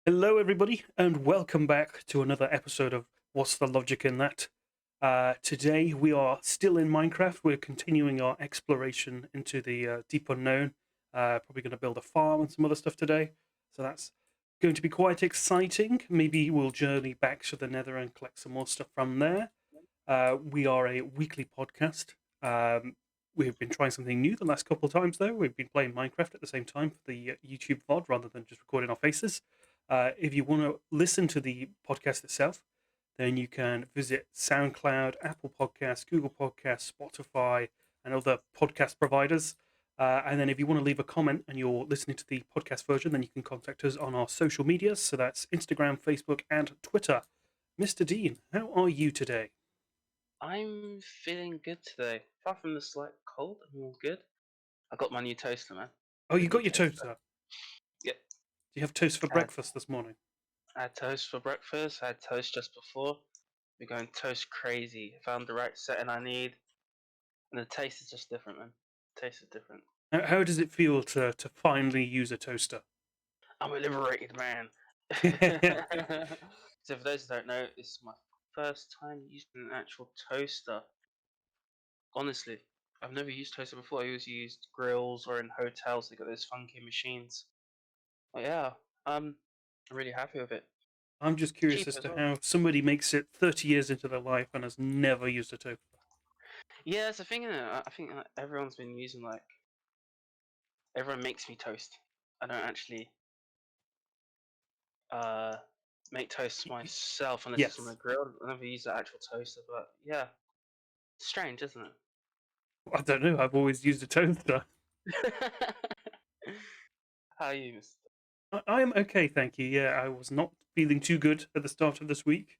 Hello, everybody, and welcome back to another episode of What's the Logic in That? Today we are still in Minecraft. We're continuing our exploration into the deep unknown. Probably going to build a farm and some other stuff today. So that's going to be quite exciting. Maybe we'll journey back to the Nether and collect some more stuff from there. We are a weekly podcast. We've been trying something new the last couple of times, though. We've been playing Minecraft at the same time for the YouTube VOD rather than just recording our faces. If you want to listen to the podcast itself, then you can visit SoundCloud, Apple Podcasts, Google Podcasts, Spotify, and other podcast providers. And then if you want to leave a comment and you're listening to the podcast version, then you can contact us on our social medias. So that's Instagram, Facebook, and Twitter. Mr. Dean, how are you today? I'm feeling good today. Apart from the slight cold, I'm all good. I got my new toaster, man. Oh, you New got your toaster. toaster. Yep. Do you have toast for I had, breakfast this morning? I had toast for breakfast. I had toast just before. We're going toast crazy. I found the right setting I need, and the taste is just different, man. The taste is different. How does it feel to finally use a toaster? I'm a liberated man. So for those who don't know, this is my first time using an actual toaster. Honestly, I've never used toaster before. I always used grills or in hotels. They got those funky machines. But yeah, I'm really happy with it. I'm just curious Cheap as as to well. how somebody makes it 30 years into their life and has never used a toaster. Yeah, it's a thing. I think everyone's been using everyone makes me toast. I don't actually uh make toast myself unless it's on a Yes. grill. I never use the actual toaster, but yeah, strange, isn't I don't know. I've always used a toaster. it? How are you, Mister? I am okay, thank you. Yeah, I was not feeling too good at the start of this week,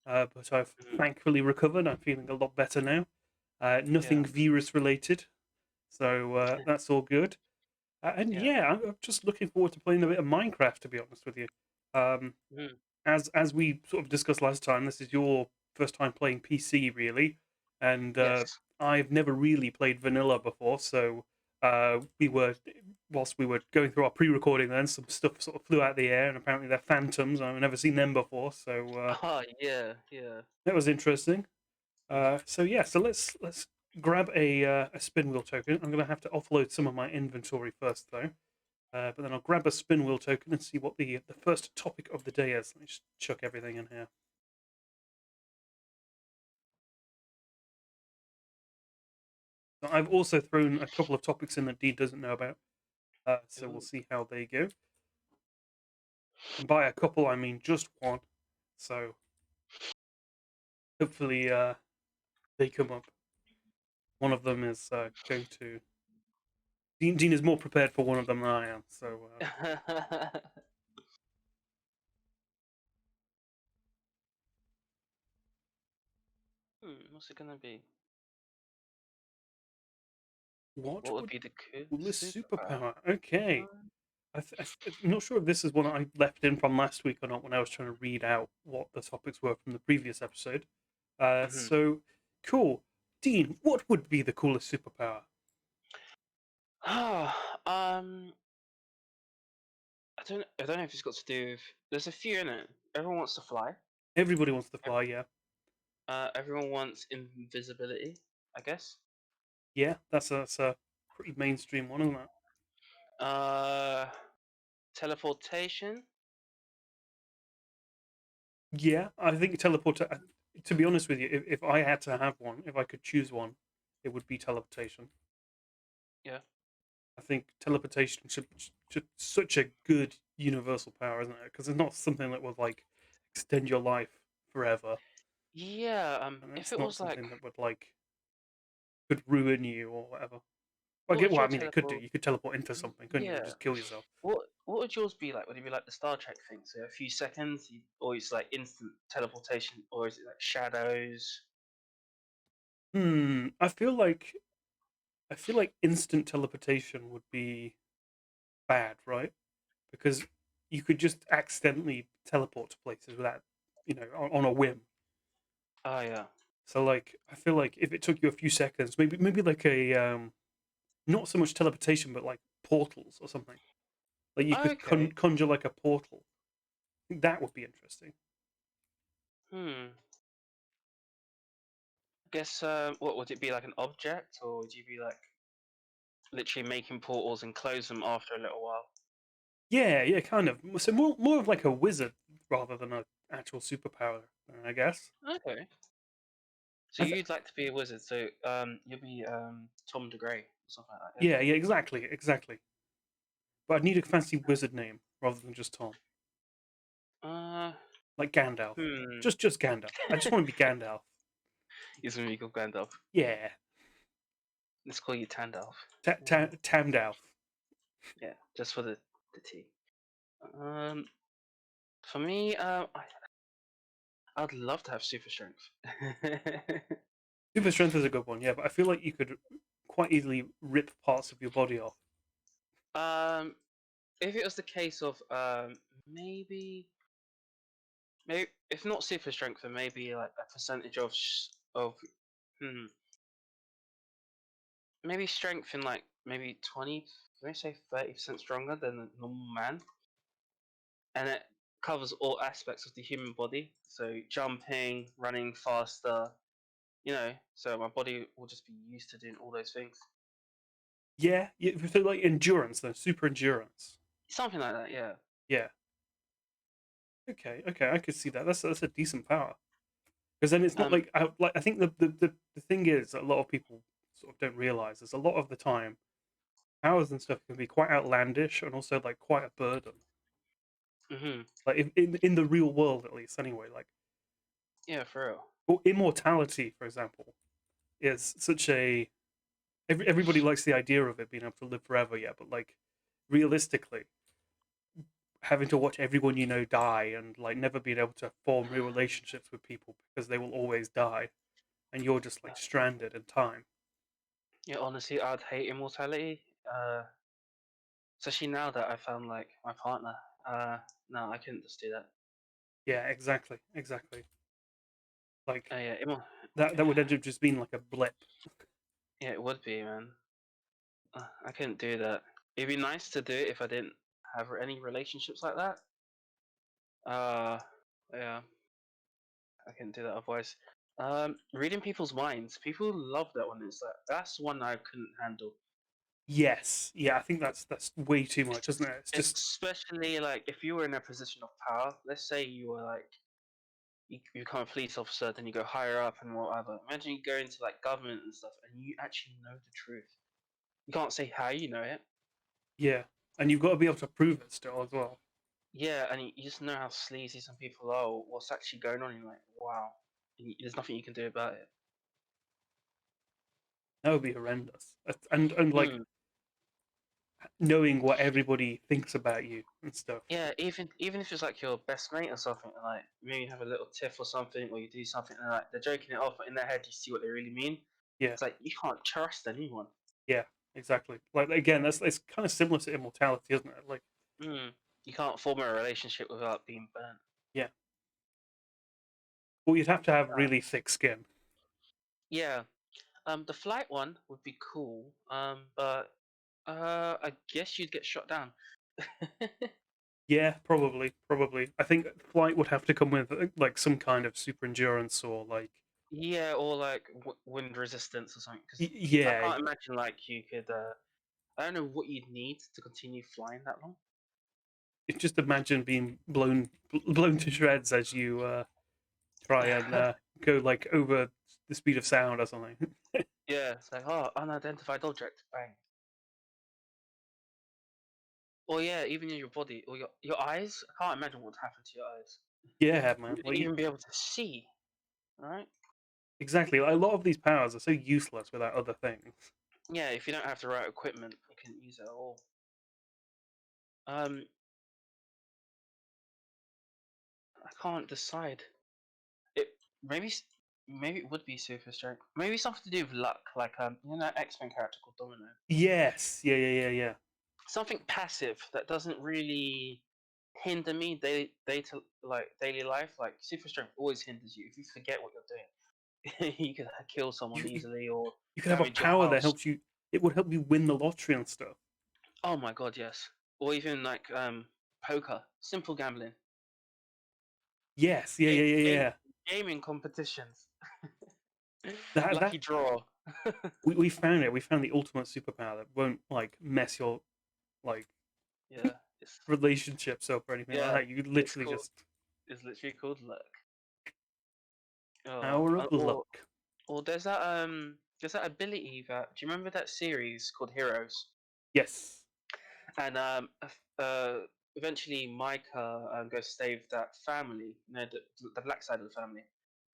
but I've Mhm. thankfully recovered. I'm feeling a lot better now. Nothing Yeah. virus related, so that's all good. And Yeah. yeah, I'm just looking forward to playing a bit of Minecraft, to be honest with you. Um, Mm. as we sort of discussed last time, this is your first time playing PC, really, and Yes. I've never really played vanilla before. So we were, whilst we were going through our pre-recording, then some stuff sort of flew out the air, and apparently they're phantoms. I've never seen them before, so Oh yeah, yeah. that was interesting. Mhm. So yeah, so let's grab a spin wheel token. I'm going to have to offload some of my inventory first, though. But then I'll grab a spin wheel token and see what the first topic of the day is. Let me just chuck everything in here. So I've also thrown a couple of topics in that Dean doesn't know about. So we'll Ooh. see how they go. And by a couple, I mean just one. So hopefully they come up. One of them is going to. Dean is more prepared for one of them than I am. So What's it gonna be? what What would would be the coolest superpower? superpower? Okay. I'm not sure if this is one I left in from last week or not when I was trying to read out what the topics were from the previous episode. Mhm. So cool. Dean, what would be the coolest superpower? I don't know if it's got to do with. There's a few in it. Everyone wants to fly. Everybody wants to ev- fly, yeah. Everyone wants invisibility, I guess. Yeah, that's a pretty mainstream one, isn't it? Uh, Teleportation. Yeah, I think teleport. To be honest with you, if I had to have one, if I could choose one, it would be teleportation. Yeah. I think teleportation should such a good universal power, isn't it? Because it's not something that would like extend your life forever, Yeah. and If it's it not was something that would like could ruin you or whatever. I what get would what I your mean. It could do. teleport? You could teleport into something, couldn't you, and Yeah. just kill yourself. What would yours be like? Would it be like the Star Trek thing? So a few seconds, or it's like instant teleportation, or is it like shadows? I feel like instant teleportation would be bad, right? Because you could just accidentally teleport to places without, on a whim. Oh yeah. So like, I feel like if it took you a few seconds, maybe like a not so much teleportation, but like portals or something. Like you could Okay. conjure like a portal, That would be interesting. Hmm. I guess. What would it be, like an object, or would you be like literally making portals and close them after a little while? Yeah, yeah, kind of. So more of like a wizard rather than a actual superpower, I guess. Okay. So I th- you'd like to be a wizard, so you'll be Tom de Grey or something like that, yeah, yeah, exactly, exactly. But I'd need a fancy wizard name rather than just Tom, yeah? like Gandalf. Hmm. Just Gandalf. I just want to be Gandalf. He's gonna be called Gandalf. Yeah, Let's call you Tandalf. Tamdalf. Yeah, just for the T. Um, for me, I'd love to have super strength. Super strength is a good one, yeah, but I feel like you could quite easily rip parts of your body off. um, if it was the case of maybe maybe if not super strength, then maybe like a percentage of hmm, maybe strength in like maybe 20, let me say 30% stronger than a normal man, and it covers all aspects of the human body. So jumping, running faster, so my body will just be used to doing all those things. Yeah, yeah, so like endurance, though, super endurance. Something like that, yeah. Yeah. Okay, okay, I could see that. That's a decent power. Because then it's not Um, like I think the thing is that a lot of people sort of don't realize is a lot of the time powers and stuff can be quite outlandish and also like quite a burden. hmm Like in the real world, at least, anyway. Like yeah, for real. immortality, for example, is such a everybody likes the idea of it being able to live forever, yeah. But like realistically, having to watch everyone you know die and like never being able to form real relationships with people because they will always die, and you're just like stranded in time. Yeah, honestly, I'd hate immortality. Especially now that I found like my partner. No, I couldn't just do that. Yeah, exactly, exactly. Like Yeah, that would end up just being like a blip. yeah, it would be, man. I couldn't do that. It'd be nice to do it if I didn't have any relationships like that. Uh, yeah, I couldn't do that otherwise. Reading people's minds, people love that one. It's like that's one I couldn't handle. Yes, yeah, I think that's way too much, isn't it? It's just Especially like if you were in a position of power. Let's say you were like you become a police officer, then you go higher up and whatever. Imagine you go into like government and stuff, and you actually know the truth. You can't say how you know it. yeah, and you've got to be able to prove it still as well. Yeah, and you just know how sleazy some people are, or what's actually going on. And you're like, wow, and there's nothing you can do about it. That would be horrendous. And like Hmm. knowing what everybody thinks about you and stuff. Yeah, even if it's like your best mate or something, and like maybe you have a little tiff or something, or you do something, and like they're joking it off, but in their head you see what they really mean. Yeah, It's like you can't trust anyone. yeah, exactly. Like again, that's it's kind of similar to immortality, isn't it? Like Hmm. You can't form a relationship without being burnt. yeah, well, you'd have to have really thick skin. Yeah, the flight one would be cool. But I guess you'd get shot down. Yeah, probably, probably. I think flight would have to come with like some kind of super endurance or like Yeah, or like wind resistance or something. Because I yeah, can't imagine like you could. I don't know what you'd need to continue flying that long. just imagine being blown to shreds as you try and go like over the speed of sound or something. Yeah, it's like unidentified object, bang. Or yeah, even in your body or your eyes. I can't imagine what would happen to your eyes. Yeah, man. Would you Like even be able to see? Right? exactly. Like, a lot of these powers are so useless without other things. Yeah, if you don't have the right equipment, you can't use it at all. Um, I can't decide. It maybe maybe it would be super strength. Maybe something to do with luck, like that X-Men character called Domino. Yes. Yeah. Yeah. Yeah. Yeah. Something passive that doesn't really hinder me like daily life. Like super strength always hinders you if you forget what you're doing. You could kill someone You easily or you could have a damage your power that house. helps you. It would help you win the lottery and stuff. Oh my god, yes. Or even like poker, simple gambling. Yes, yeah, yeah, yeah, Game, yeah. gaming competitions. That Lucky draw. we found it. We found the ultimate superpower that won't like mess your like Yeah, it's relationships up or anything like yeah, that. You it's literally called just it's literally called luck. Oh, power of luck. or there's that ability that do you remember that series called Heroes? Yes. And eventually Micah goes to save that family, you know, the black side of the family,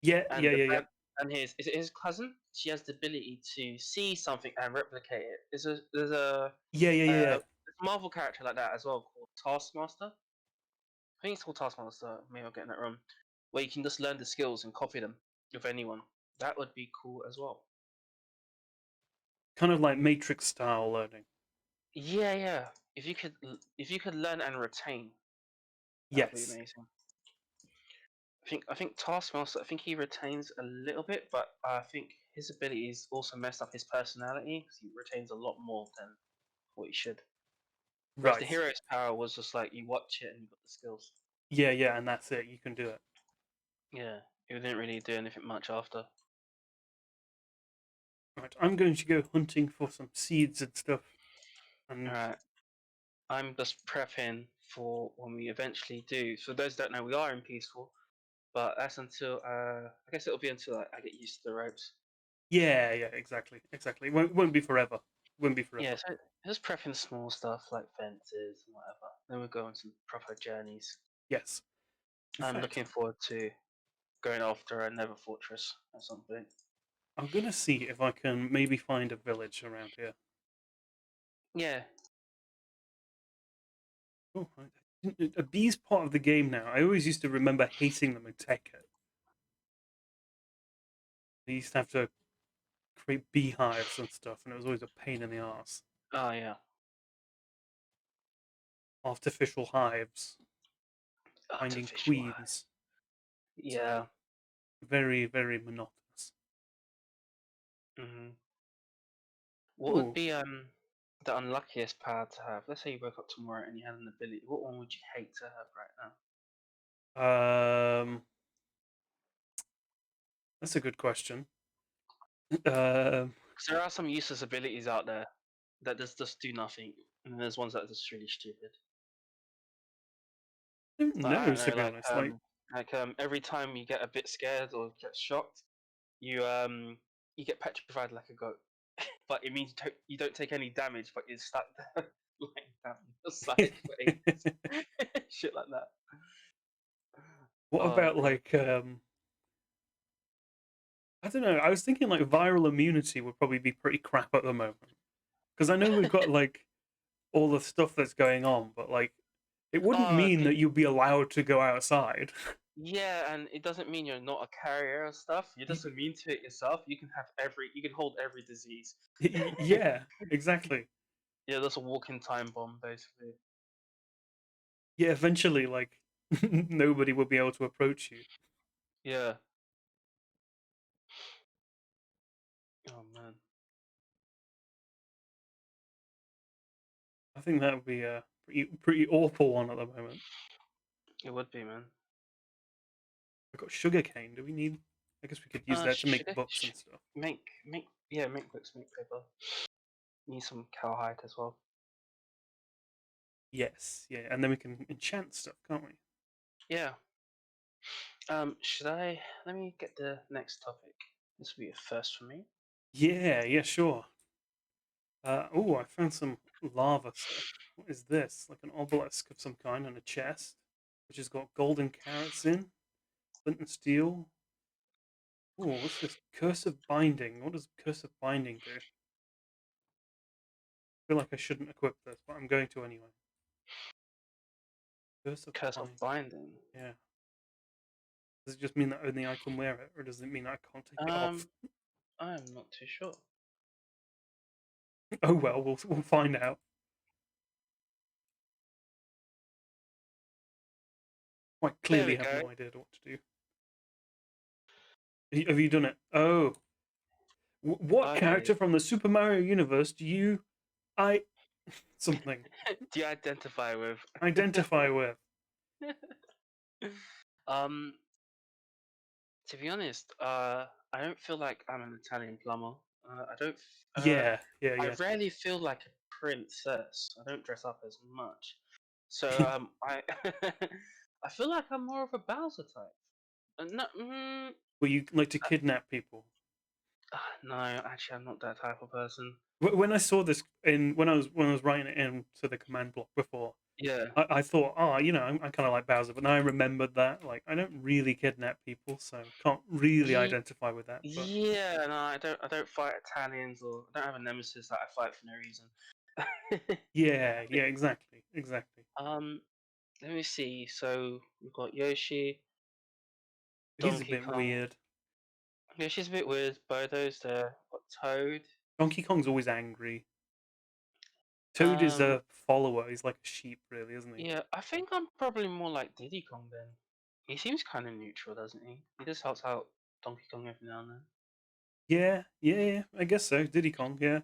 Yeah, and yeah, the yeah, yeah. and his is it his cousin? She has the ability to see something and replicate it. There's a Yeah, yeah, yeah, yeah. Marvel character like that as well called Taskmaster. I think it's called Taskmaster. Maybe I'm getting that wrong. Where you can just learn the skills and copy them with anyone. That would be cool as well. Kind of like Matrix style learning. Yeah, yeah. If you could learn and retain, that would be Yes. amazing. I think Taskmaster. I think he retains a little bit, but I think his abilities also messed up his personality because he retains a lot more than what he should. Whereas the Right. hero's power was just like you watch it and you got the skills. Yeah, yeah, and that's it. You can do it. Yeah, he didn't really do anything much after. Right. I'm going to go hunting for some seeds and stuff. All And right, I'm just prepping for when we eventually do. So those that don't know, we are in peaceful, but that's until I guess it'll be until I get used to the ropes. yeah, yeah, exactly, exactly. Won't be forever. Won't be Yeah, forever. so just prepping small stuff like fences and whatever. Then we'll go on some proper journeys. Yes. In I'm fact, looking forward to going after a Nether Fortress at some point. I'm gonna see if I can maybe find a village around here. Yeah. Oh, a bee's part of the game now. I always used to remember hating them in Tekken. I used to have to create beehives and stuff, and it was always a pain in the ass. Oh yeah. Artificial hives, finding Artificial. queens. It's Yeah. very, very monotonous. hmm What would Ooh, be the unluckiest power to have? Let's say you woke up tomorrow and you had an ability. What one would you hate to have right that's a good question. Because there are some useless abilities out there that just do nothing, and there's ones that are just really stupid. I don't Like I know don't to know, be honest. every time you get a bit scared or get shocked, you get petrified like a goat. But it means you don't take any damage, but you're stuck there lying down on the side for ages. Shit like that. What Oh about god. I don't know. I was thinking like viral immunity would probably be pretty crap at the moment because I know we've got like all the stuff that's going on, but like it wouldn't Oh, mean that you'd be allowed to go outside. yeah, and it doesn't mean you're not a carrier of stuff. You're just immune to it yourself. You can hold every disease. Yeah, exactly. Yeah, that's a walking time bomb, basically. Yeah, eventually, like nobody will be able to approach you. Yeah. Oh man, I think that would be a pretty awful one at the moment. it would be, man. We've got sugarcane. Do we need? I guess we could use that to make books and stuff. make books, make paper. Need some cowhide as well. Yes, yeah, and then we can enchant stuff, can't we? Yeah. Should I? Let me get the next topic. This will be a first for me. Yeah, yeah, sure. Oh, I found some lava stuff. What is this? Like an obelisk of some kind on a chest, which has got golden carrots in, flint and steel. Oh, what's this? Curse of binding. What does curse of binding do? I feel like I shouldn't equip this, but I'm going to anyway. Curse of Curse of binding. binding. Yeah. Does it just mean that only I can wear it, or does it mean I can't take it off? Um, I'm not too sure. Oh well, we'll find out. Quite There clearly we have go. no idea what to do. Have you done it? Oh, what Okay. character from the Super Mario universe do you I something Do you identify with? identify with? Um, to be honest, I don't feel like I'm an Italian plumber. I don't. Yeah, yeah, I yeah. rarely feel like a princess. I don't dress up as much. So I I feel like I'm more of a Bowser type. No, Where you like to kidnap people. no, actually, I'm not that type of person. When I saw this in when I was writing it into the command block before, Yeah. I thought, oh, I kind of like Bowser, but now I remembered that like I don't really kidnap people, so can't really Ye- identify with that. But Yeah, no, I don't. I don't fight Italians, or I don't have a nemesis that I fight for no reason. yeah, yeah, exactly, exactly. um, let me see. So we've got Yoshi, He's a Donkey bit Kong. weird. Yoshi's a bit weird. Bodo's there. Got Toad. Donkey Kong's always angry. Toad is Um, a follower. He's like a sheep, really, isn't he? yeah, I think I'm probably more like Diddy Kong then. He seems kind of neutral, doesn't he? He just helps out Donkey Kong every now and Yeah, yeah, yeah. I guess so. Diddy Kong, yeah.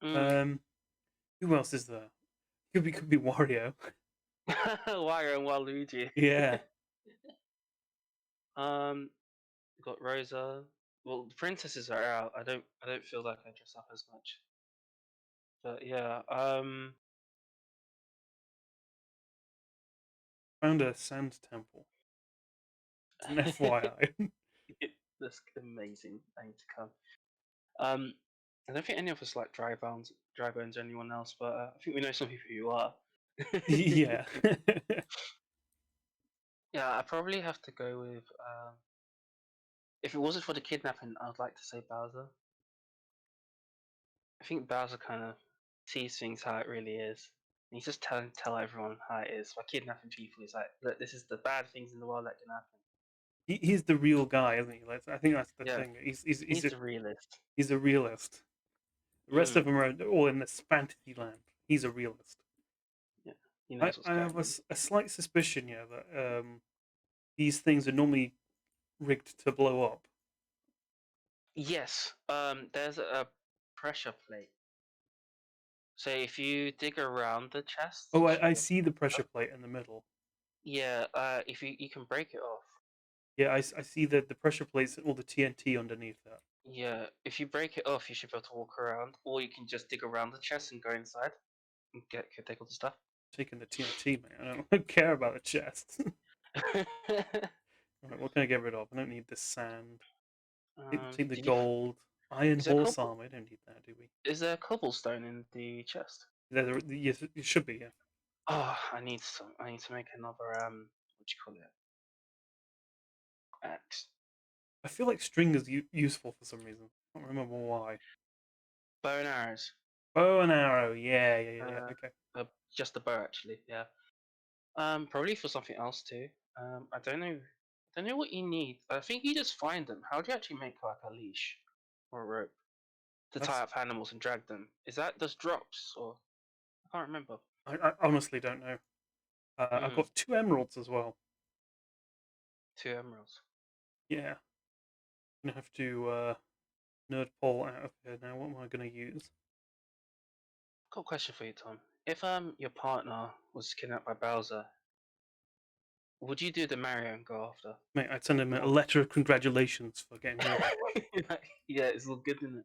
then. Um, who else is there? Could be Wario. Wario and Waluigi. Yeah. We got Rosa. Well, the princesses are out. I don't feel like I dress up as much. But yeah. Found a sand temple. It's an FYI. That's amazing. I need to come. I don't think any of us like dry bones, or anyone else, but I think we know some people who are. Yeah. Yeah, I probably have to go with. If it wasn't for the kidnapping, I'd like to say Bowser. I think Bowser kind of sees things how it really is. And he's just tell everyone how it is. By kidnapping people, he's like, look, this is the bad things in the world that can happen. He's the real guy, isn't he? Like, I think that's the Yeah, thing. he's a realist. He's a realist. The rest Mm, of them are all in this fantasy land. He's a realist. yeah, he knows what's I going have on. a slight suspicion, yeah, that these things are normally rigged to blow up. Yes, there's a pressure plate. So if you dig around the chest, Oh, you should I be able see the to. pressure plate in the middle. Yeah, if you can break it off. Yeah, I see the pressure plates and all the TNT underneath that. Yeah, if you break it off, you should be able to walk around, or you can just dig around the chest and go inside and take all the stuff. Taking the TNT, man. I don't care about the chest. Alright, what can I get rid of? I don't need the sand. Take the did you? gold. Iron Is there horse cobble? armor. I don't need that, do we? Is there cobblestone in the chest? Yes, it should be, yeah. Oh, I need some. I need to make another what do you call it? Axe. I feel like string is useful for some reason. I don't remember why. Bow and arrows. Bow and arrow. Yeah, yeah, yeah, yeah. Uh, Okay. just the bow actually. Yeah. Probably for something else too. I don't know. I don't know what you need. I think you just find them. How do you actually make like a leash or a rope to tie That's. up animals and drag them? Is that just drops or I can't remember. I honestly don't know. I've Mm, got 2 emeralds as well. 2 emeralds. Yeah. I'm gonna have to nerd pole out of here now. What am I gonna use? Got a question for you, Tom. If your partner was kidnapped by Bowser, would you do the Mario and go after? Mate, I'd send him a Or letter of congratulations for getting rid of him. yeah, it's all good, isn't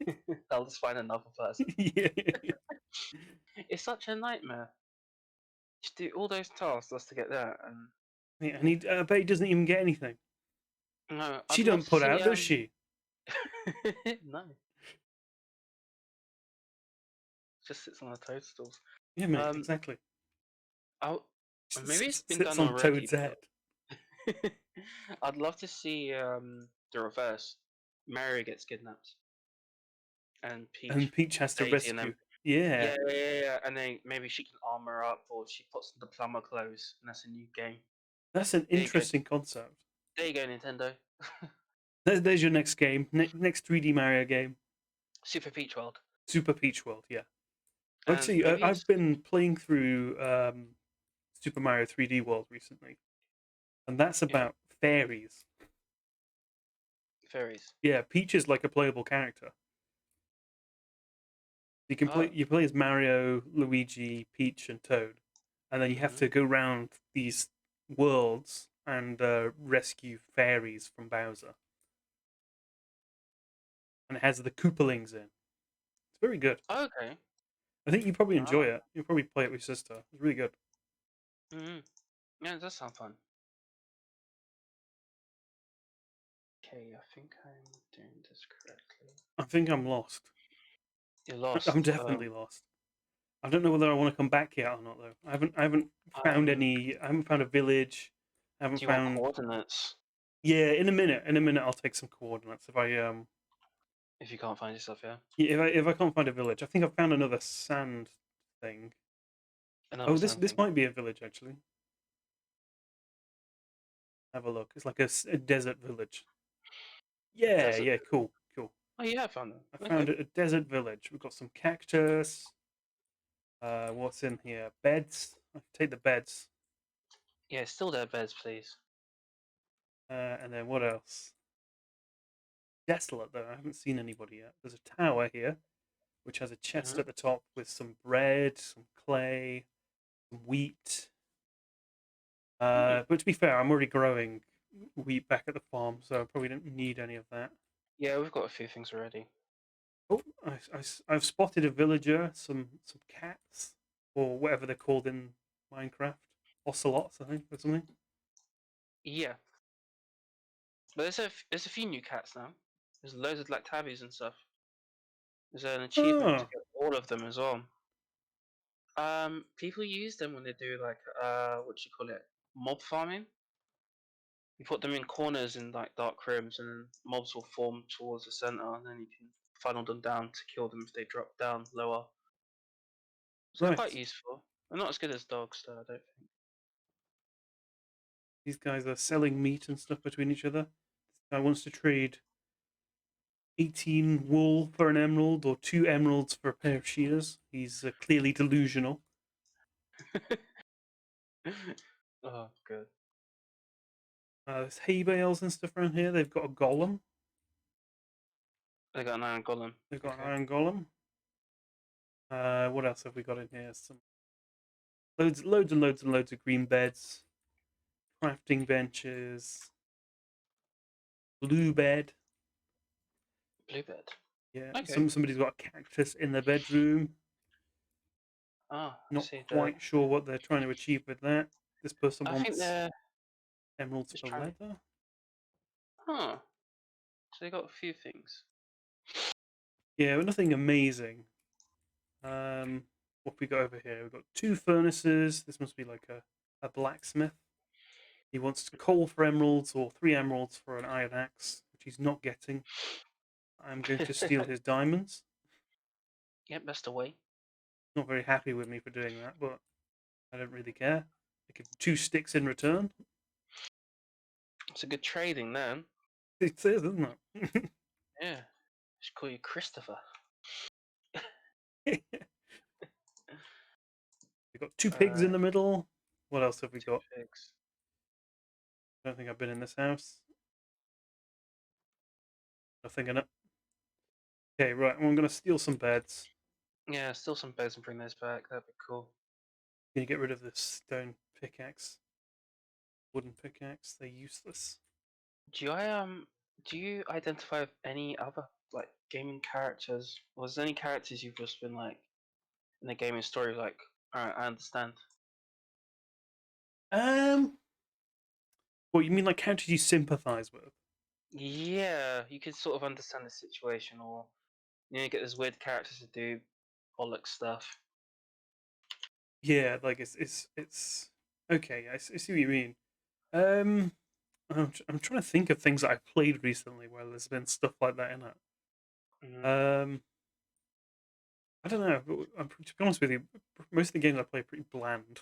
it? I'll just find another person. Yeah. It's such a nightmare. Just do all those tasks just to get there, and Mate, I bet he doesn't even get anything. no, She I'd love don't to put see out, does she? no, just sits on the toadstools. Yeah, mate, Um, exactly. I maybe it's been Sits done on already, Toad's head. but I'd love to see the reverse. Mario gets kidnapped, and And Peach, Peach has to Daisy, and rescue. then Yeah, yeah, and then maybe she can armor up, or she puts the plumber clothes, and that's a new game. that's an There you go, interesting concept. there you go, Nintendo. There's your next game. Next 3D Mario game. Super Peach World, Super Peach World, yeah. and Actually, maybe I've it's been playing through Super Mario 3D World recently, and that's yeah, about fairies. fairies. Yeah, Peach is like a playable character. You can Oh, you play as Mario, Luigi, Peach, and Toad, and then you have hmm to go around these worlds and rescue fairies from Bowser. And it has the Koopalings in. It's very good. Okay. I think you probably enjoy Ah. it. You'll probably play it with your sister. It's really good. Mm. Yeah, it does sound fun. Okay, I think I'm doing this correctly. I think I'm lost. You're I'm lost. definitely lost. I don't know whether I want to come back yet or not though. I haven't found Um, any. I haven't found a village. I haven't do you want found. coordinates Yeah, in a minute. In a minute, I'll take some coordinates if I. if you can't find yourself? Yeah, Yeah, if I can't find a village, I think I've found another sand thing. another Oh, this something. might be a village actually. Have a look. It's like a desert village. Yeah, Desert. yeah, cool, cool. Oh, you have found them. I Okay. found a desert village. We've got some cactus. What's in here? Beds. I can take the beds. Yeah, still there, beds, please. And then what else? Desolate though. I haven't seen anybody yet. There's a tower here, which has a chest Hmm. at the top with some bread, some clay, some wheat. Hmm. But to be fair, I'm already growing wheat back at the farm, so I probably don't need any of that. Yeah, we've got a few things already. Oh, I've spotted a villager, some cats, or whatever they're called in Minecraft. Ocelots, I think, or something. Yeah, but there's a few new cats now. There's loads of like tabbies and stuff. There's an achievement to Oh, get all of them as well. People use them when they do like what do you call it? Mob farming. You put them in corners in like dark rooms, and then mobs will form towards the center, and then you can funnel them down to kill them if they drop down lower. So they're quite right. useful. They're not as good as dogs, though, I don't think. These guys are selling meat and stuff between each other. This guy wants to trade 18 wool for an emerald or 2 emeralds for a pair of shears. He's clearly delusional. Oh, good. There's hay bales and stuff around here. They've got a golem. They got an iron golem. They've got an Okay. iron golem. What else have we got in here? Some loads and loads and loads of green beds, crafting benches, blue bed. Bluebird. Yeah, Okay. somebody's got a cactus in their bedroom. Ah, I Not see. quite sure what they're trying to achieve with that. This person I think wants they're emeralds just for trying. leather. Huh. So they got a few things. Yeah, but nothing amazing. What have we got over here? We've got 2 furnaces. This must be like a blacksmith. He wants coal for emeralds or 3 emeralds for an iron axe, which he's not getting. I'm going to steal his diamonds. Yep, that's the way. Not very happy with me for doing that, but I don't really care. I give him 2 sticks in return. It's a good trading, then. It says, isn't it? Yeah. Should call you Christopher. We've got 2 pigs in Uh, the middle. What else have we two got? pigs. I don't think I've been in this house. Nothing in it. Okay, right. Well, I'm going to steal some beds. Yeah, still some beds and bring those back. That'd be cool. Going to get rid of this stone pickaxe, wooden pickaxe. They're useless. Do I do you identify with any other like gaming characters? Was there any characters you've just been like in the gaming story like alright, I understand. Um, what you mean, like characters you sympathize with? Yeah, you could sort of understand the situation, or you get these weird characters to do bollock stuff. Yeah, like it's okay. I see what you mean. Um, I'm trying to think of things that I've played recently where there's been stuff like that in it. Hmm. Um, I don't know. To be honest with you, most of the games I play are pretty bland.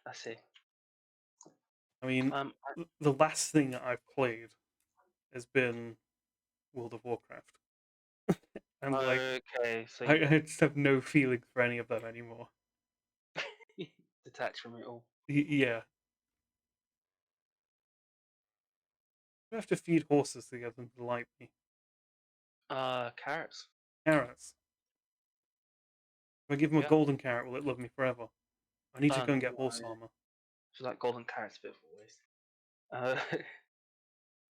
I see. I mean, Um, the last thing that I've played has been World of Warcraft, and like okay, so I just have no feeling for any of them anymore. detach from it all. Yeah, I have to feed horses to get them to like me. Carrots. Carrots. If I give them a Yeah. golden carrot, will it love me forever? I need to Oh go no, and get horse armor. so that golden carrot's a bit of a waste. Uh,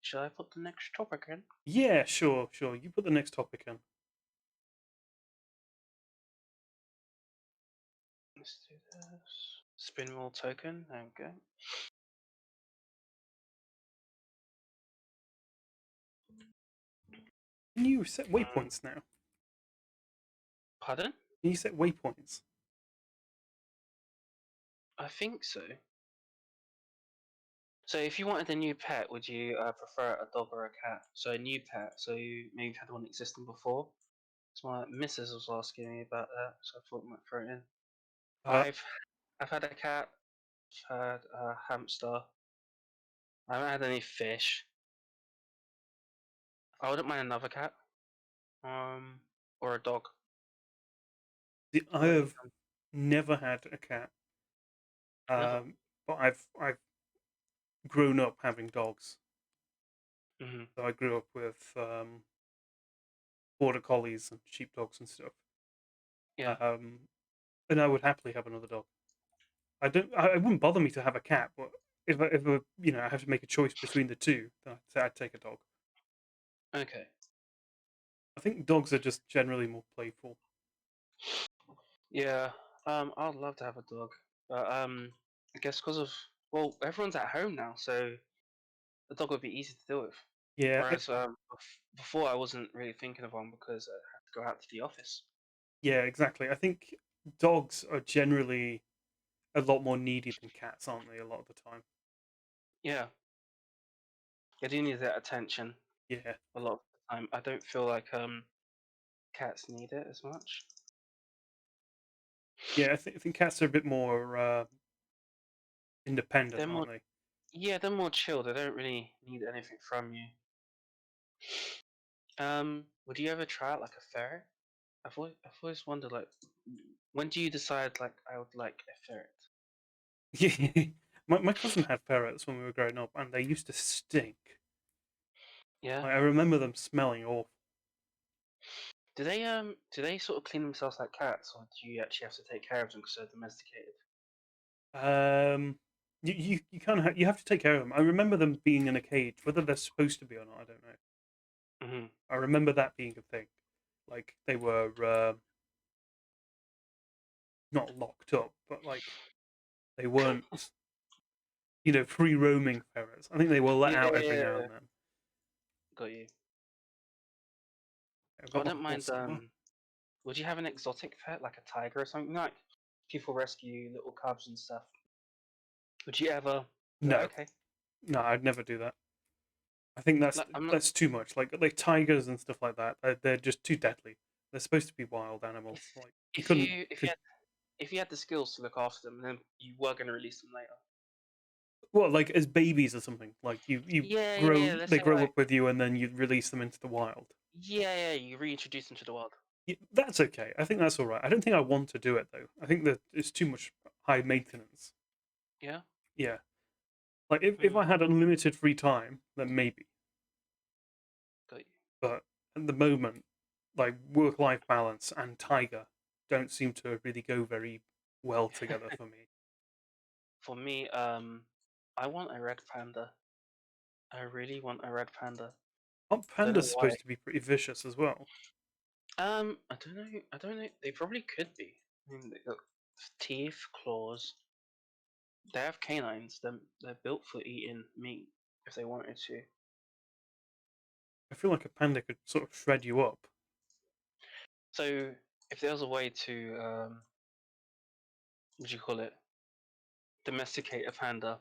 should I put the next topic in? Yeah, sure, sure. You put the next topic in. Let's do this. Spinwheel token. There we go. Can you set Um, waypoints now? pardon? Can you set waypoints? I think so. So if you wanted a new pet, would you prefer a dog or a cat? So a new pet. So you maybe had one existing before. So my missus was asking me about that, so I thought I might throw it in. Uh, I've I've had a cat. I've had a hamster. I haven't had any fish. I wouldn't mind another cat. Um, or a dog. I What about you? have never had a cat, Never. but I've grown up having dogs. Hmm. So I grew up with border collies and sheepdogs and stuff. Yeah. Um, and I would happily have another dog. I don't. It wouldn't bother me to have a cat, but if I have to make a choice between the two, then I'd say I'd take a dog. Okay. I think dogs are just generally more playful. Yeah. I'd love to have a dog, but I guess because of well, everyone's at home now, so the dog would be easy to deal with. Yeah, Whereas before I wasn't really thinking of one because I had to go out to the office. yeah, exactly. I think dogs are generally a lot more needy than cats, aren't they? A lot of the time. Yeah, I do need that attention Yeah, a lot of the time. I don't feel like cats need it as much. yeah. I think cats are a bit more independent, They're more aren't they? yeah, they're more chill. They don't really need anything from you. Would you ever try out like a ferret? I've always wondered like when do you decide like I would like a ferret? Yeah. My cousin had ferrets when we were growing up, and they used to stink. Yeah. I remember them smelling awful. Do they sort of clean themselves like cats, or do you actually have to take care of them because they're domesticated? Um, you kind of you have to take care of them. I remember them being in a cage, whether they're supposed to be or not. I don't know. Hmm. I remember that being a thing. Like they were not locked up, but like they weren't, free roaming ferrets. I think they were let Yeah, out yeah, every yeah, now yeah. and then. Got you. I've I got my don't mind. horse armor. Would you have an exotic pet like a tiger or something? Like people rescue little cubs and stuff. Would you ever be like, No, okay, no, I'd never do that. I think that's like, I'm not. that's too much. Like tigers and stuff like that. They're just too deadly. They're supposed to be wild animals. If Like you if couldn't. you if you Could, had if you had the skills to look after them, then you were going to release them later. well, like as babies or something. Like you Yeah, yeah, grow, yeah. Let's they say grow like up with you, and then you release them into the wild. yeah, yeah. You reintroduce them to the world. That's okay. I think that's all right. I don't think I want to do it though. I think that it's too much high maintenance. Yeah. Yeah. Like if Mm, I had unlimited free time, then maybe. got you. But at the moment, like work life balance and tiger don't seem to really go very well together for me. For me, I want a red panda. I really want a red panda. Aren't I don't know pandas why. supposed to be pretty vicious as well? I don't know. I don't know. They probably could be. I mean, they got teeth, claws. They have canines. They're built for eating meat if they wanted to. I feel like a panda could sort of shred you up. So if there was a way to, what do you call it, domesticate a panda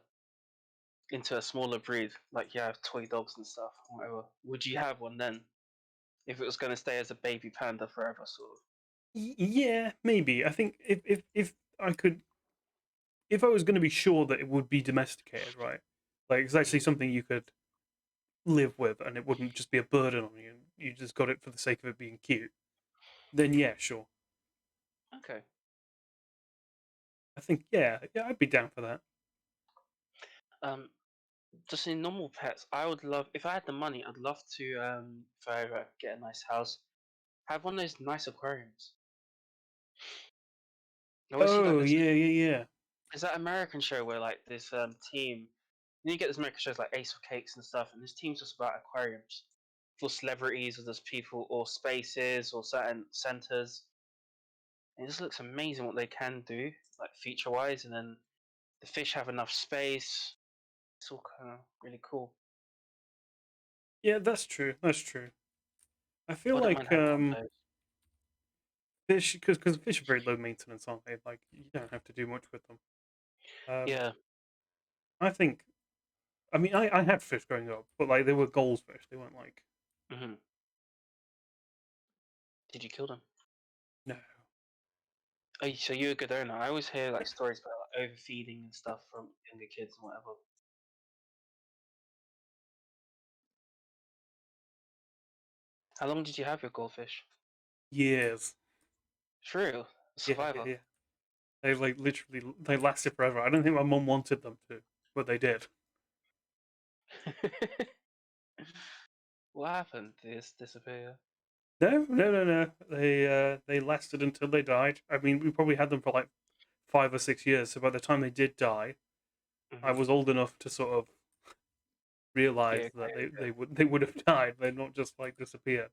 into a smaller breed, like you have toy dogs and stuff, or whatever, would you have one then? If it was going to stay as a baby panda forever, sort of. Yeah, maybe. I think if I could, if I was going to be sure that it would be domesticated, right? Like it's actually Mhm. something you could live with, and it wouldn't just be a burden on you. You just got it for the sake of it being cute. Then yeah, sure. Okay. I think yeah, I'd be down for that. Um, just in normal pets, I would love if I had the money. I'd love to, if I ever get a nice house, have one of those nice aquariums. I always see like Oh this. yeah, yeah, yeah. Is that American show where like this team? You get these American shows like Ace of Cakes and stuff, and this team's just about aquariums for celebrities or just people or spaces or certain centers. And it just looks amazing what they can do, like feature wise, and then the fish have enough space. It's all kind of really cool. Yeah, that's true. That's true. I feel I don't mind like having one of those. fish, because fish are very low maintenance, aren't they? Like you don't have to do much with them. Um, Yeah. I think. I mean, I had fish growing up, but like they were goldfish. They weren't like Hmm. Did you kill them? no. Oh, so you're a good owner. I always hear like stories about like, overfeeding and stuff from younger kids and whatever. How long did you have your goldfish? Years. True, Yeah, yeah, survivor. yeah. They like literally they lasted forever. I don't think my mum wanted them to, but they did. What happened? Did they just disappear? No, no, no, no. They lasted until they died. I mean, we probably had them for like 5 or 6 years. So by the time they did die, I Hmm. was old enough to sort of Yeah, realize that okay, they would have died. They'd not just like disappeared.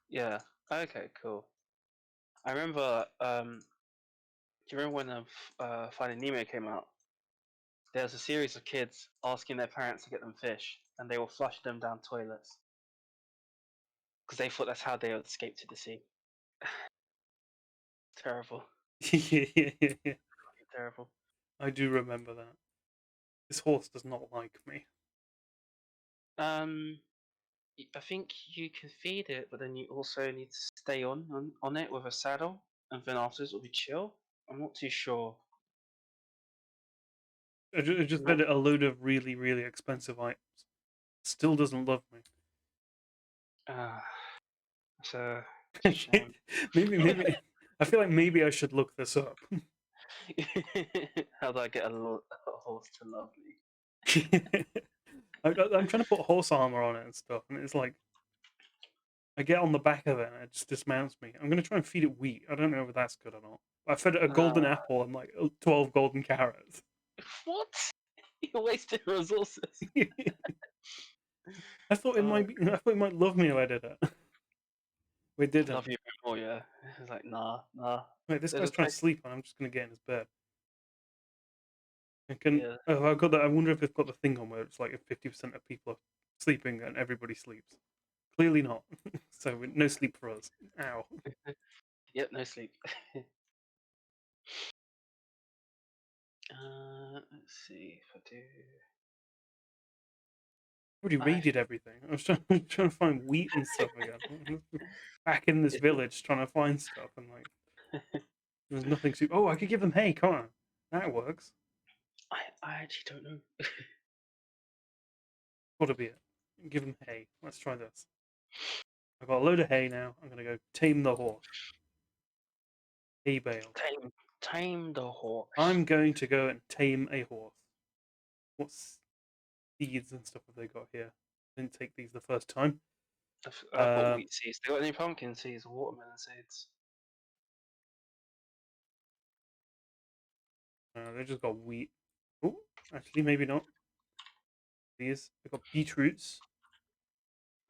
yeah. Okay, cool. I remember. Do you remember when Finding Nemo came out? There was a series of kids asking their parents to get them fish, and they were flushing them down toilets because they thought that's how they would escape to the sea. Terrible, Yeah, yeah, yeah, yeah. terrible. I do remember that. This horse does not like me. Um, I think you can feed it, but then you also need to stay on it with a saddle, and then afterwards it'll be chill. I'm not too sure. I just No. fed it a load of really, really expensive items. Still doesn't love me. Ah, it's a shame. Maybe. I feel like maybe I should look this up. How do I get a horse to love me? I'm trying to put horse armor on it and stuff, and it's like I get on the back of it and it just dismounts me. I'm gonna try and feed it wheat. I don't know if that's good or not. I fed it a golden Uh, apple and like 12 golden carrots. what? You're wasting resources. I thought it Oh, might be. I thought it might love me if I did it. We didn't. love you more, yeah. It's like, nah, nah. Wait, this There's guy's a trying to place. sleep, and I'm just gonna get in his bed. I can. Yeah. Oh, I've got that. I wonder if it's got the thing on where it's like if 50% of people are sleeping and everybody sleeps. Clearly not. So no sleep for us. Ow. Yep, no sleep. Let's see if I do. Already I raided everything. I was trying to find wheat and stuff again. Back in this village trying to find stuff and like there's nothing super. Oh, I could give them hay. Come on, that works. I actually don't know. Gotta be it. Give them hay. Let's try this. I've got a load of hay now. I'm gonna go tame the horse. Hay bale. Tame the horse. I'm going to go and tame a horse. What seeds and stuff have they got here? Didn't take these the first time. I've got Um, wheat seeds. They got any pumpkin seeds or watermelon seeds? they just got wheat. Oh, actually, maybe not. These. They got beetroots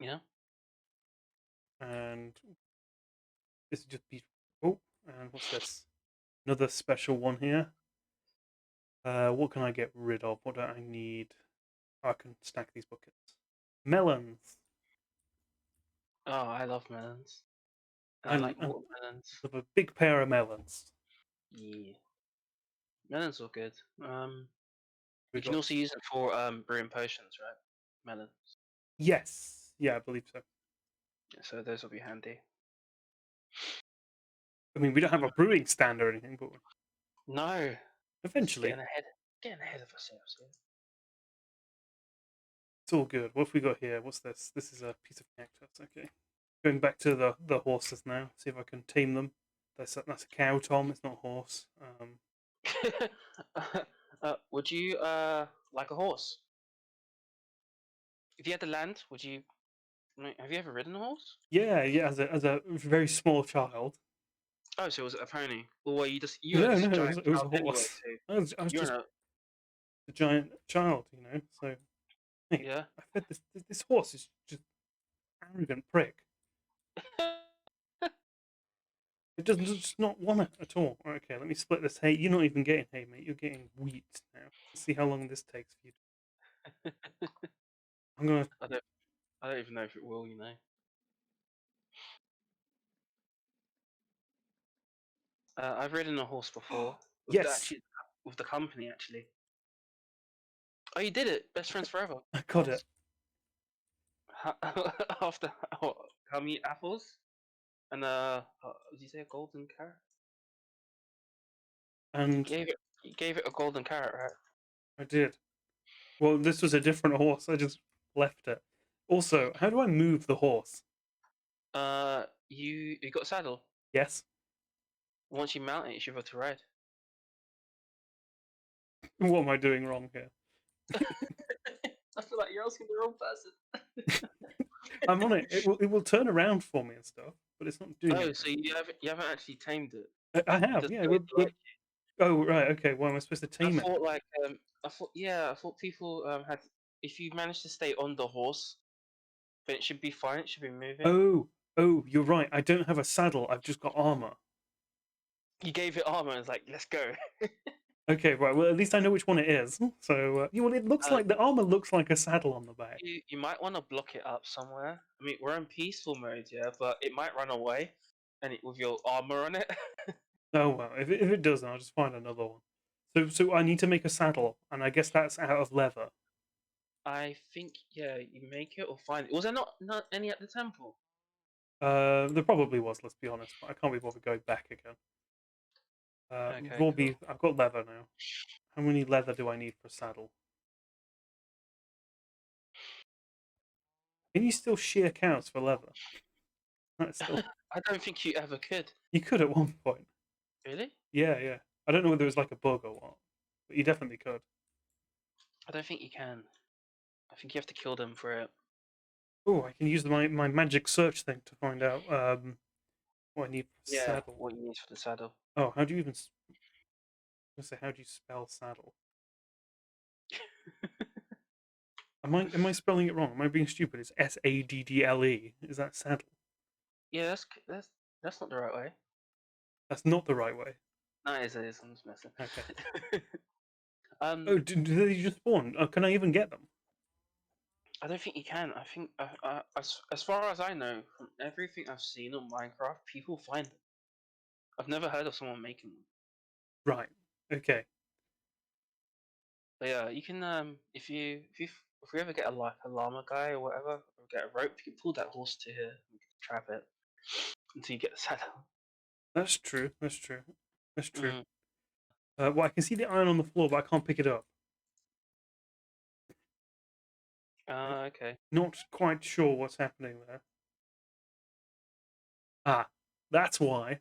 Yeah. and this is just beetroot. Oh, and what's this? Another special one here. What can I get rid of? What do I need? Oh, I can stack these buckets. Melons. Oh, I love melons. And I I like love watermelons. a big pair of melons. Yeah. Melons are good. We You can got also use it for brewing potions, right? Melons. yes, yeah, I believe so. Yeah, so those will be handy. I mean, we don't have a brewing stand or anything, but No, just eventually, getting ahead of ourselves here. it's all good. What have we got here? What's this? This is a piece of cactus. Okay, going back to the horses now. See if I can tame them. That's a cow, Tom. It's not a horse. Would you like a horse? If you had the land, would you? Have you ever ridden a horse? Yeah, yeah. As a very small child, Oh, so it was a pony. Well, you are No, this no, giant it was a child anyway, horse. so I was you're in just a a giant child, you know. So, hey, yeah. I fed this horse is just arrogant prick. It doesn't just not want it at all. Okay, let me split this hay. You're not even getting hay, mate. You're getting wheat now. Let's see how long this takes for you. I'm gonna. I don't I don't even know if it will. You know. I've ridden a horse before with Yes, with the company actually. Oh, you did it! Best friends forever. I got it. After how many apples and did you say a golden carrot? And You gave it a golden carrot, right? I did. Well, this was a different horse. I just left it. Also, how do I move the horse? You got a saddle. Yes. Once you mount it, you should be able to ride. What am I doing wrong here? I feel like you're asking the wrong person. I'm on it. It will turn around for me and stuff, but it's not doing Oh, anything. so you haven't actually tamed it. I It have. doesn't Yeah. really like. Oh, right. Okay. Well, am I supposed to I tame it? thought like I thought people had if you manage to stay on the horse, then it should be fine. It should be moving. Oh, you're right. I don't have a saddle. I've just got armor. You gave it armor and it's like, let's go. Okay, right. Well, at least I know which one it is. So, it looks uh, like the armor looks like a saddle on the back. you might want to block it up somewhere. I mean, we're in peaceful mode, yeah, but it might run away, with your armor on it. Oh well, if it doesn't, I'll just find another one. So I need to make a saddle, and I guess that's out of leather. I think yeah, you make it or find it. Was there not any at the temple? There probably was. Let's be honest, but I can't be bothered going back again. Okay, Raw cool. beef. I've got leather now. How many leather do I need for a saddle? Can you still shear cows for leather? That's still. I don't think you ever could. You could at one point. Really? Yeah, yeah. I don't know whether it was like a bug or what, but you definitely could. I don't think you can. I think you have to kill them for it. Oh, I can use my magic search thing to find out what I need for a Yeah, saddle. what you need for the saddle. Oh, how do you even? Let's say, how do you spell saddle? Am I spelling it wrong? Am I being stupid? It's Saddle. Is that saddle? Yeah, that's not the right way. That's not the right way. No, it is. I'm just messing. Okay. um, Oh, do they just spawn? Oh, can I even get them? I don't think you can. I think as far as I know, from everything I've seen on Minecraft, people find them. I've never heard of someone making them. Right. Okay. But yeah, you can if we ever get a llama guy or whatever, or get a rope, you can pull that horse to here and trap it until you get the saddle. That's true. That's true. That's true. Mm. Well, I can see the iron on the floor, but I can't pick it up. Okay. Not quite sure what's happening there. Ah, that's why.